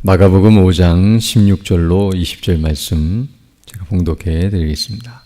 마가복음 5장 16절로 20절 말씀 제가 봉독해 드리겠습니다.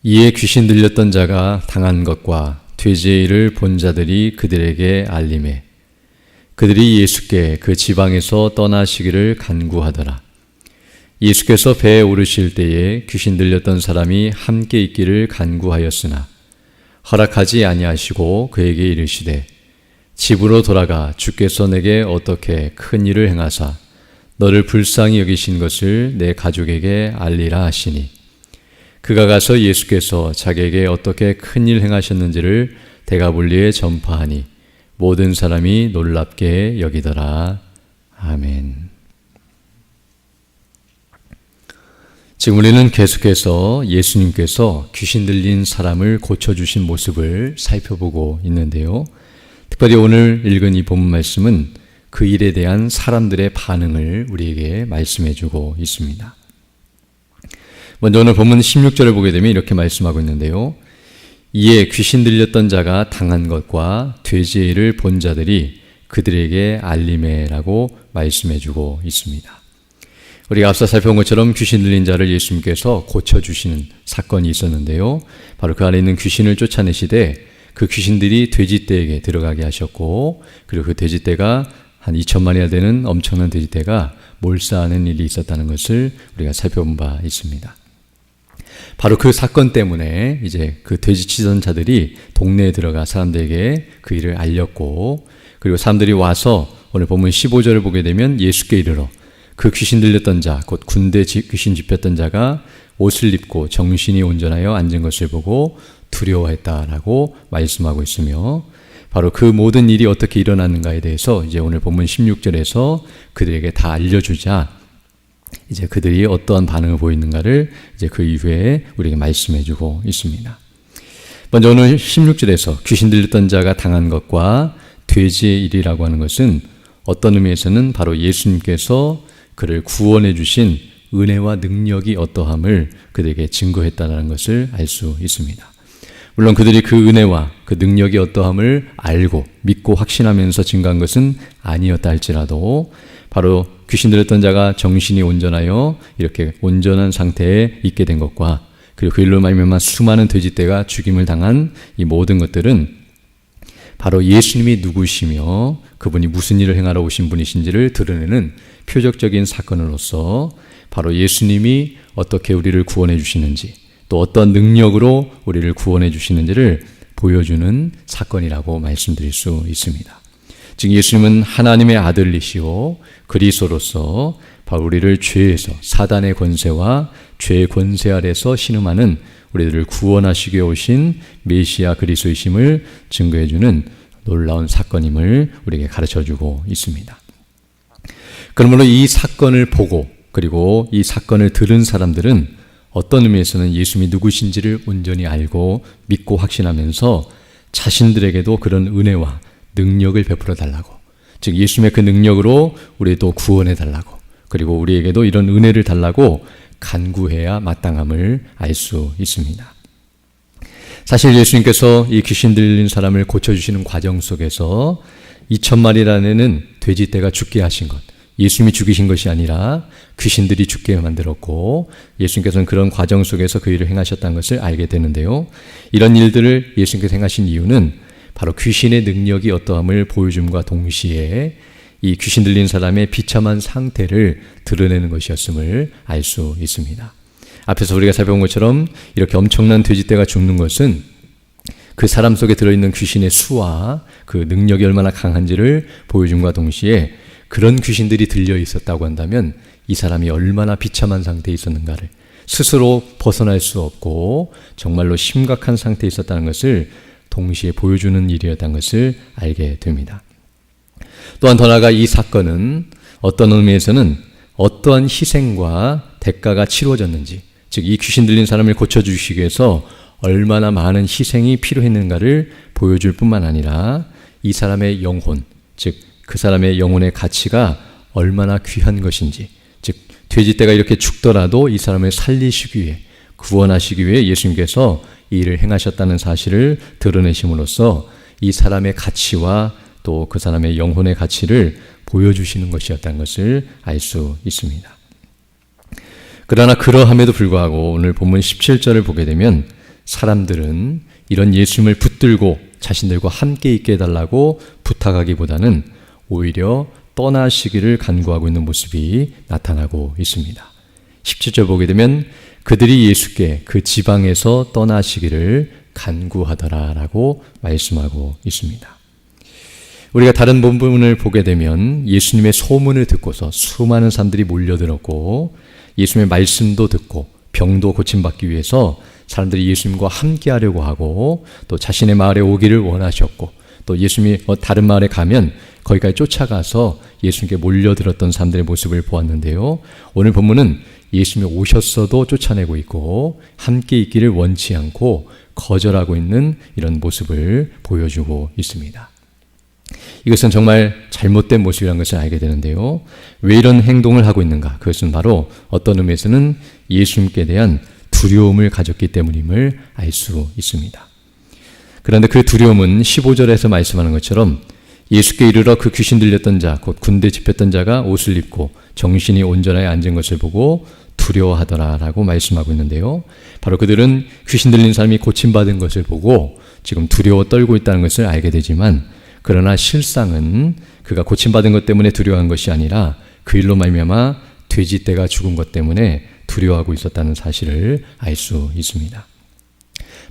이에 귀신 들렸던 자가 당한 것과 돼지의 일을 본 자들이 그들에게 알리매 그들이 예수께 그 지방에서 떠나시기를 간구하더라. 예수께서 배에 오르실 때에 귀신 들렸던 사람이 함께 있기를 간구하였으나 허락하지 아니하시고 그에게 이르시되 집으로 돌아가 주께서 내게 어떻게 큰 일을 행하사 너를 불쌍히 여기신 것을 내 가족에게 알리라 하시니 그가 가서 예수께서 자기에게 어떻게 큰 일 행하셨는지를 데가볼리에 전파하니 모든 사람이 놀랍게 여기더라. 아멘. 지금 우리는 계속해서 예수님께서 귀신 들린 사람을 고쳐주신 모습을 살펴보고 있는데요. 특별히 오늘 읽은 이 본문 말씀은 그 일에 대한 사람들의 반응을 우리에게 말씀해주고 있습니다. 먼저 오늘 본문 16절을 보게 되면 이렇게 말씀하고 있는데요. 이에 귀신 들렸던 자가 당한 것과 돼지의 일을 본 자들이 그들에게 알리매라고 말씀해주고 있습니다. 우리가 앞서 살펴본 것처럼 귀신 들린 자를 예수님께서 고쳐주시는 사건이 있었는데요. 바로 그 안에 있는 귀신을 쫓아내시되 그 귀신들이 돼지떼에게 들어가게 하셨고, 그리고 그 돼지떼가 한 2천마리나 되는 엄청난 돼지떼가 몰사하는 일이 있었다는 것을 우리가 살펴본 바 있습니다. 바로 그 사건 때문에 이제 그 돼지치던 자들이 동네에 들어가 사람들에게 그 일을 알렸고, 그리고 사람들이 와서 오늘 본문 15절을 보게 되면 예수께 이르러 그 귀신 들렸던 자, 곧 군대 귀신 집혔던 자가 옷을 입고 정신이 온전하여 앉은 것을 보고 두려워했다라고 말씀하고 있으며, 바로 그 모든 일이 어떻게 일어났는가에 대해서 이제 오늘 본문 16절에서 그들에게 다 알려주자 이제 그들이 어떠한 반응을 보이는가를 이제 그 이후에 우리에게 말씀해주고 있습니다. 먼저 오늘 16절에서 귀신 들렸던 자가 당한 것과 돼지의 일이라고 하는 것은 어떤 의미에서는 바로 예수님께서 그를 구원해 주신 은혜와 능력이 어떠함을 그들에게 증거했다는 것을 알 수 있습니다. 물론 그들이 그 은혜와 그 능력이 어떠함을 알고 믿고 확신하면서 증거한 것은 아니었다 할지라도 바로 귀신 들렸던 자가 정신이 온전하여 이렇게 온전한 상태에 있게 된 것과 그리고 그 일로 말미암아 수많은 돼지떼가 죽임을 당한 이 모든 것들은 바로 예수님이 누구시며 그분이 무슨 일을 행하러 오신 분이신지를 드러내는 표적적인 사건으로서 바로 예수님이 어떻게 우리를 구원해 주시는지 또 어떤 능력으로 우리를 구원해 주시는지를 보여주는 사건이라고 말씀드릴 수 있습니다. 즉 예수님은 하나님의 아들이시오 그리스도로서 바로 우리를 죄에서 사단의 권세와 죄의 권세 아래서 신음하는 우리들을 구원하시기 위해 오신 메시아 그리스도이심을 증거해 주는 놀라운 사건임을 우리에게 가르쳐주고 있습니다. 그러므로 이 사건을 보고 그리고 이 사건을 들은 사람들은 어떤 의미에서는 예수님이 누구신지를 온전히 알고 믿고 확신하면서 자신들에게도 그런 은혜와 능력을 베풀어 달라고, 즉 예수님의 그 능력으로 우리도 구원해 달라고, 그리고 우리에게도 이런 은혜를 달라고 간구해야 마땅함을 알 수 있습니다. 사실 예수님께서 이 귀신 들린 사람을 고쳐주시는 과정 속에서 2천마리라는 돼지떼가 죽게 하신 것, 예수님이 죽이신 것이 아니라 귀신들이 죽게 만들었고 예수님께서는 그런 과정 속에서 그 일을 행하셨다는 것을 알게 되는데요. 이런 일들을 예수님께서 행하신 이유는 바로 귀신의 능력이 어떠함을 보여줌과 동시에 이 귀신 들린 사람의 비참한 상태를 드러내는 것이었음을 알 수 있습니다. 앞에서 우리가 살펴본 것처럼 이렇게 엄청난 돼지떼가 죽는 것은 그 사람 속에 들어있는 귀신의 수와 그 능력이 얼마나 강한지를 보여줌과 동시에 그런 귀신들이 들려 있었다고 한다면 이 사람이 얼마나 비참한 상태에 있었는가를 스스로 벗어날 수 없고 정말로 심각한 상태에 있었다는 것을 동시에 보여주는 일이었다는 것을 알게 됩니다. 또한 더 나아가 이 사건은 어떤 의미에서는 어떠한 희생과 대가가 치루어졌는지, 즉 이 귀신 들린 사람을 고쳐주시기 위해서 얼마나 많은 희생이 필요했는가를 보여줄 뿐만 아니라 이 사람의 영혼, 즉 그 사람의 영혼의 가치가 얼마나 귀한 것인지, 즉 돼지떼가 이렇게 죽더라도 이 사람을 살리시기 위해 구원하시기 위해 예수님께서 이 일을 행하셨다는 사실을 드러내심으로써 이 사람의 가치와 또 그 사람의 영혼의 가치를 보여주시는 것이었다는 것을 알 수 있습니다. 그러나 그러함에도 불구하고 오늘 본문 17절을 보게 되면 사람들은 이런 예수님을 붙들고 자신들과 함께 있게 해달라고 부탁하기보다는 오히려 떠나시기를 간구하고 있는 모습이 나타나고 있습니다. 17절 보게 되면 그들이 예수께 그 지방에서 떠나시기를 간구하더라라고 말씀하고 있습니다. 우리가 다른 본문을 보게 되면 예수님의 소문을 듣고서 수많은 사람들이 몰려들었고 예수님의 말씀도 듣고 병도 고침받기 위해서 사람들이 예수님과 함께 하려고 하고 또 자신의 마을에 오기를 원하셨고 또 예수님이 다른 마을에 가면 거기까지 쫓아가서 예수님께 몰려들었던 사람들의 모습을 보았는데요. 오늘 본문은 예수님이 오셨어도 쫓아내고 있고 함께 있기를 원치 않고 거절하고 있는 이런 모습을 보여주고 있습니다. 이것은 정말 잘못된 모습이라는 것을 알게 되는데요. 왜 이런 행동을 하고 있는가? 그것은 바로 어떤 의미에서는 예수님께 대한 두려움을 가졌기 때문임을 알 수 있습니다. 그런데 그 두려움은 15절에서 말씀하는 것처럼 예수께 이르러 그 귀신 들렸던 자, 곧 군대 집혔던 자가 옷을 입고 정신이 온전하게 앉은 것을 보고 두려워하더라라고 말씀하고 있는데요. 바로 그들은 귀신 들린 사람이 고침받은 것을 보고 지금 두려워 떨고 있다는 것을 알게 되지만 그러나 실상은 그가 고침받은 것 때문에 두려워한 것이 아니라 그 일로 말미암아 돼지떼가 죽은 것 때문에 두려워하고 있었다는 사실을 알 수 있습니다.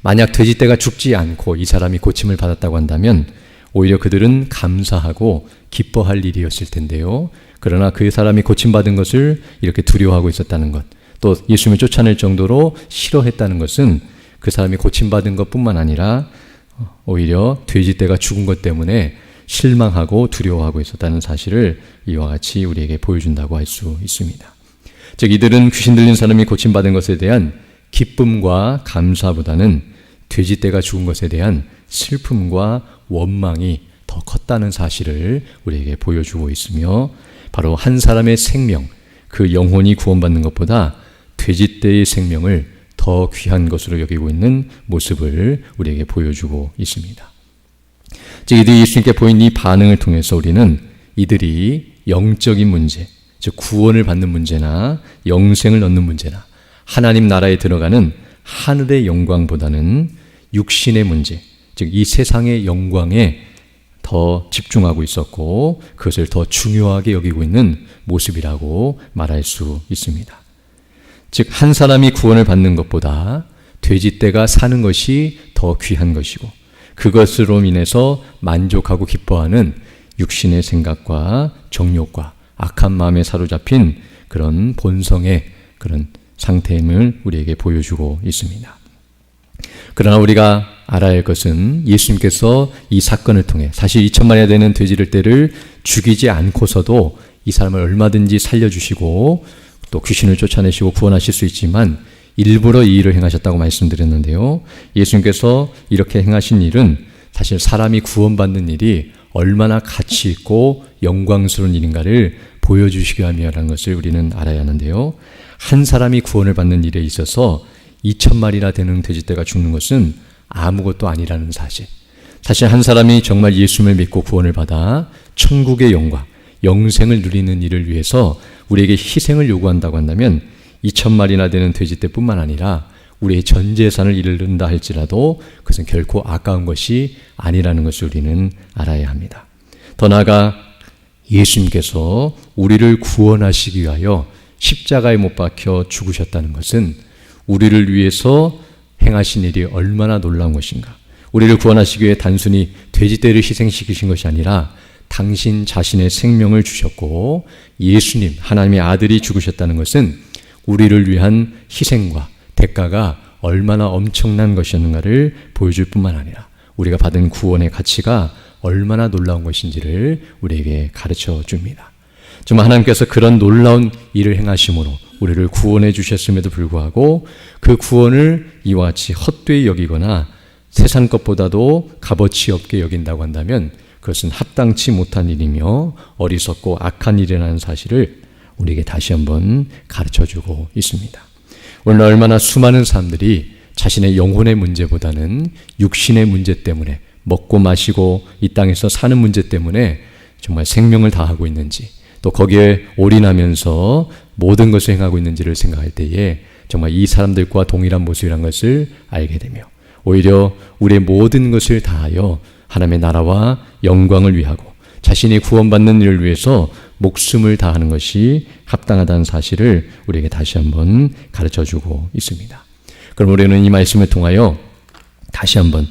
만약 돼지떼가 죽지 않고 이 사람이 고침을 받았다고 한다면 오히려 그들은 감사하고 기뻐할 일이었을 텐데요. 그러나 그 사람이 고침받은 것을 이렇게 두려워하고 있었다는 것, 또 예수님을 쫓아낼 정도로 싫어했다는 것은 그 사람이 고침받은 것뿐만 아니라 오히려 돼지떼가 죽은 것 때문에 실망하고 두려워하고 있었다는 사실을 이와 같이 우리에게 보여준다고 할 수 있습니다. 즉 이들은 귀신 들린 사람이 고침받은 것에 대한 기쁨과 감사보다는 돼지떼가 죽은 것에 대한 슬픔과 원망이 더 컸다는 사실을 우리에게 보여주고 있으며 바로 한 사람의 생명, 그 영혼이 구원받는 것보다 돼지떼의 생명을 더 귀한 것으로 여기고 있는 모습을 우리에게 보여주고 있습니다. 즉 이들이 예수님께 보인 이 반응을 통해서 우리는 이들이 영적인 문제, 즉 구원을 받는 문제나 영생을 얻는 문제나 하나님 나라에 들어가는 하늘의 영광보다는 육신의 문제, 즉 이 세상의 영광에 더 집중하고 있었고 그것을 더 중요하게 여기고 있는 모습이라고 말할 수 있습니다. 즉 한 사람이 구원을 받는 것보다 돼지떼가 사는 것이 더 귀한 것이고 그것으로 인해서 만족하고 기뻐하는 육신의 생각과 정욕과 악한 마음에 사로잡힌 그런 본성의 그런 상태임을 우리에게 보여주고 있습니다. 그러나 우리가 알아야 할 것은 예수님께서 이 사건을 통해 사실 2,000마리나 되는 돼지떼를 죽이지 않고서도 이 사람을 얼마든지 살려주시고 또 귀신을 쫓아내시고 구원하실 수 있지만 일부러 이 일을 행하셨다고 말씀드렸는데요. 예수님께서 이렇게 행하신 일은 사실 사람이 구원받는 일이 얼마나 가치 있고 영광스러운 일인가를 보여주시기 위함이라는 것을 우리는 알아야 하는데요. 한 사람이 구원을 받는 일에 있어서 2,000마리나 되는 돼지떼가 죽는 것은 아무것도 아니라는 사실. 사실 한 사람이 정말 예수님을 믿고 구원을 받아 천국의 영광, 영생을 누리는 일을 위해서 우리에게 희생을 요구한다고 한다면 2,000마리나 되는 돼지떼뿐만 아니라 우리의 전 재산을 잃는다 할지라도 그것은 결코 아까운 것이 아니라는 것을 우리는 알아야 합니다. 더 나아가 예수님께서 우리를 구원하시기 위하여 십자가에 못 박혀 죽으셨다는 것은 우리를 위해서 행하신 일이 얼마나 놀라운 것인가. 우리를 구원하시기 위해 단순히 돼지떼를 희생시키신 것이 아니라 당신 자신의 생명을 주셨고 예수님, 하나님의 아들이 죽으셨다는 것은 우리를 위한 희생과 대가가 얼마나 엄청난 것이었는가를 보여줄 뿐만 아니라 우리가 받은 구원의 가치가 얼마나 놀라운 것인지를 우리에게 가르쳐 줍니다. 정말 하나님께서 그런 놀라운 일을 행하심으로 우리를 구원해 주셨음에도 불구하고 그 구원을 이와 같이 헛되이 여기거나 세상 것보다도 값어치 없게 여긴다고 한다면 그것은 합당치 못한 일이며 어리석고 악한 일이라는 사실을 우리에게 다시 한번 가르쳐주고 있습니다. 오늘 얼마나 수많은 사람들이 자신의 영혼의 문제보다는 육신의 문제 때문에 먹고 마시고 이 땅에서 사는 문제 때문에 정말 생명을 다하고 있는지, 또 거기에 올인하면서 모든 것을 행하고 있는지를 생각할 때에 정말 이 사람들과 동일한 모습이라는 것을 알게 되며, 오히려 우리의 모든 것을 다하여 하나님의 나라와 영광을 위하고 자신이 구원받는 일을 위해서 목숨을 다하는 것이 합당하다는 사실을 우리에게 다시 한번 가르쳐주고 있습니다. 그럼 우리는 이 말씀을 통하여 다시 한번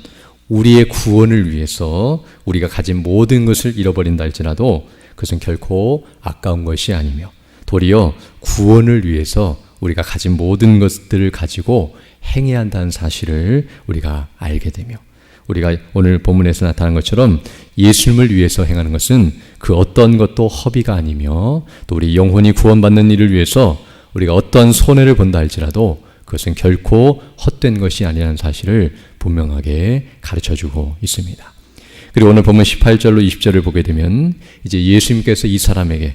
우리의 구원을 위해서 우리가 가진 모든 것을 잃어버린다 할지라도 그것은 결코 아까운 것이 아니며, 도리어 구원을 위해서 우리가 가진 모든 것들을 가지고 행해야 한다는 사실을 우리가 알게 되며, 우리가 오늘 본문에서 나타난 것처럼 예수님을 위해서 행하는 것은 그 어떤 것도 허비가 아니며, 또 우리 영혼이 구원받는 일을 위해서 우리가 어떤 손해를 본다 할지라도 그것은 결코 헛된 것이 아니라는 사실을 분명하게 가르쳐주고 있습니다. 그리고 오늘 본문 18절로 20절을 보게 되면 이제 예수님께서 이 사람에게,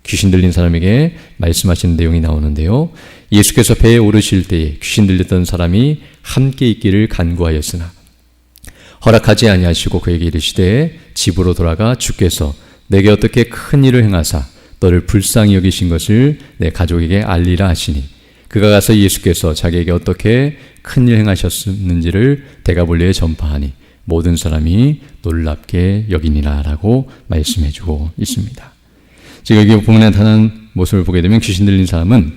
귀신 들린 사람에게 말씀하시는 내용이 나오는데요. 예수께서 배에 오르실 때에 귀신 들렸던 사람이 함께 있기를 간구하였으나 허락하지 아니하시고 그에게 이르시되 집으로 돌아가 주께서 내게 어떻게 큰 일을 행하사 너를 불쌍히 여기신 것을 내 가족에게 알리라 하시니, 그가 가서 예수께서 자기에게 어떻게 큰 일 행하셨는지를 데가볼리에 전파하니 모든 사람이 놀랍게 여기니라 라고 말씀해 주고 있습니다. 지금 여기 본문에 나타난 모습을 보게 되면 귀신 들린 사람은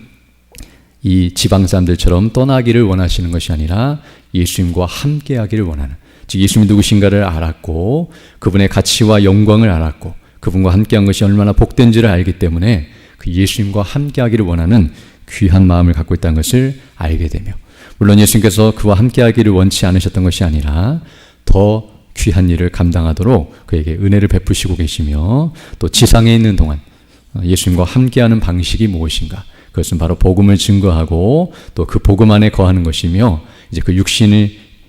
이 지방 사람들처럼 떠나기를 원하시는 것이 아니라 예수님과 함께 하기를 원하는, 즉 예수님이 누구신가를 알았고 그분의 가치와 영광을 알았고 그분과 함께한 것이 얼마나 복된지를 알기 때문에 그 예수님과 함께하기를 원하는 귀한 마음을 갖고 있다는 것을 알게 되며, 물론 예수님께서 그와 함께하기를 원치 않으셨던 것이 아니라 더 귀한 일을 감당하도록 그에게 은혜를 베푸시고 계시며, 또 지상에 있는 동안 예수님과 함께하는 방식이 무엇인가, 그것은 바로 복음을 증거하고 또 그 복음 안에 거하는 것이며, 이제 그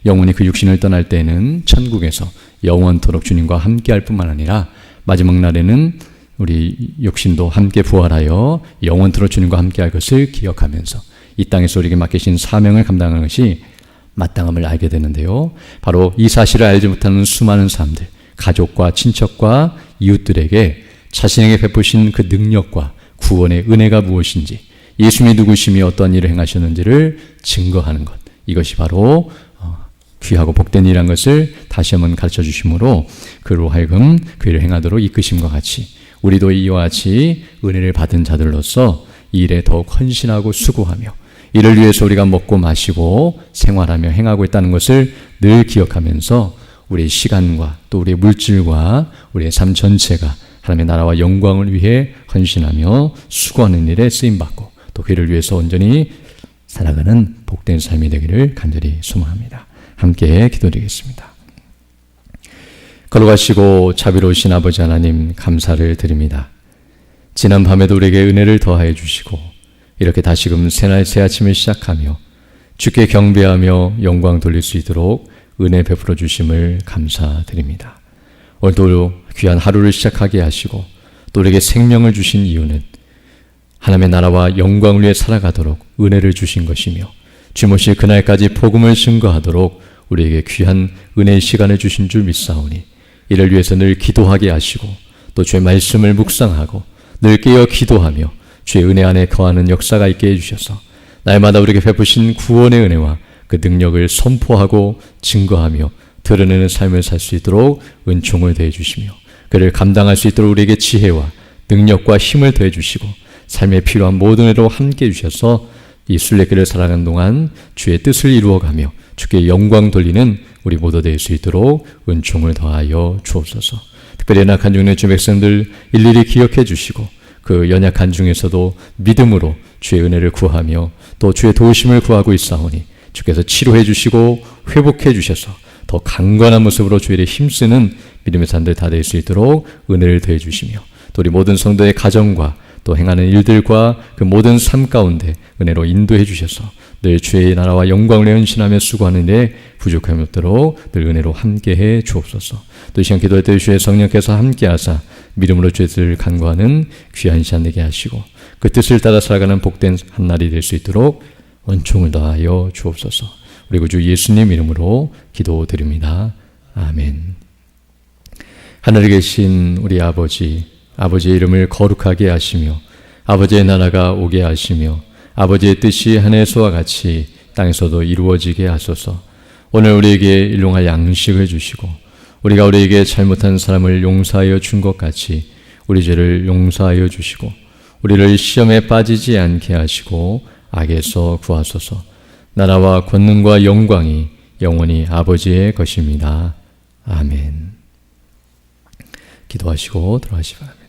영혼이 그 육신을 떠날 때에는 천국에서 영원토록 주님과 함께할 뿐만 아니라 마지막 날에는 우리 육신도 함께 부활하여 영원토록 주님과 함께할 것을 기억하면서 이 땅에서 우리에게 맡기신 사명을 감당하는 것이 마땅함을 알게 되는데요. 바로 이 사실을 알지 못하는 수많은 사람들, 가족과 친척과 이웃들에게 자신에게 베푸신 그 능력과 구원의 은혜가 무엇인지, 예수님이 누구시며 어떠한 일을 행하셨는지를 증거하는 것, 이것이 바로 귀하고 복된 일이라는 것을 다시 한번 가르쳐 주심으로 그로 하여금 그 일을 행하도록 이끄심과 같이 우리도 이와 같이 은혜를 받은 자들로서 이 일에 더욱 헌신하고 수고하며 이를 위해서 우리가 먹고 마시고 생활하며 행하고 있다는 것을 늘 기억하면서 우리의 시간과 또 우리의 물질과 우리의 삶 전체가 하나님의 나라와 영광을 위해 헌신하며 수고하는 일에 쓰임받고 또 그 일을 위해서 온전히 살아가는 복된 삶이 되기를 간절히 소망합니다. 함께 기도드리겠습니다. 걸어가시고 자비로우신 아버지 하나님, 감사를 드립니다. 지난 밤에도 우리에게 은혜를 더하여 주시고 이렇게 다시금 새날 새 아침을 시작하며 주께 경배하며 영광 돌릴 수 있도록 은혜 베풀어 주심을 감사드립니다. 오늘도 귀한 하루를 시작하게 하시고 또 우리에게 생명을 주신 이유는 하나님의 나라와 영광을 위해 살아가도록 은혜를 주신 것이며 주무실 그날까지 복음을 증거하도록 우리에게 귀한 은혜의 시간을 주신 줄 믿사오니 이를 위해서 늘 기도하게 하시고 또 주의 말씀을 묵상하고 늘 깨어 기도하며 주의 은혜 안에 거하는 역사가 있게 해주셔서 날마다 우리에게 베푸신 구원의 은혜와 그 능력을 선포하고 증거하며 드러내는 삶을 살 수 있도록 은총을 더해 주시며 그를 감당할 수 있도록 우리에게 지혜와 능력과 힘을 더해 주시고 삶에 필요한 모든 은혜로 함께 해주셔서 이 순례길을 살아가는 동안 주의 뜻을 이루어가며 주께 영광 돌리는 우리 모두 될 수 있도록 은총을 더하여 주옵소서. 특별히 연약한 중에 주 백성들 일일이 기억해 주시고 그 연약한 중에서도 믿음으로 주의 은혜를 구하며 또 주의 도우심을 구하고 있사오니 주께서 치료해 주시고 회복해 주셔서 더 강건한 모습으로 주의 일에 힘쓰는 믿음의 사람들 다 될 수 있도록 은혜를 더해 주시며 또 우리 모든 성도의 가정과 또 행하는 일들과 그 모든 삶 가운데 은혜로 인도해 주셔서 늘 주의 나라와 영광을 헌신하며 수고하는 데 부족함이 없도록 늘 은혜로 함께해 주옵소서. 또 이 시간 기도할 때 주의 성령께서 함께하사 믿음으로 주의 뜻을 간구하는 귀한 시간 되게 하시고 그 뜻을 따라 살아가는 복된 한날이 될 수 있도록 은총을 더하여 주옵소서. 우리 구주 예수님 이름으로 기도드립니다. 아멘. 하늘에 계신 우리 아버지의 이름을 거룩하게 하시며 아버지의 나라가 오게 하시며 아버지의 뜻이 하늘에서와 같이 땅에서도 이루어지게 하소서. 오늘 우리에게 일용할 양식을 주시고 우리가 우리에게 잘못한 사람을 용서하여 준 것 같이 우리 죄를 용서하여 주시고 우리를 시험에 빠지지 않게 하시고 악에서 구하소서. 나라와 권능과 영광이 영원히 아버지의 것입니다. 아멘. 기도하시고 들어가시 바랍니다.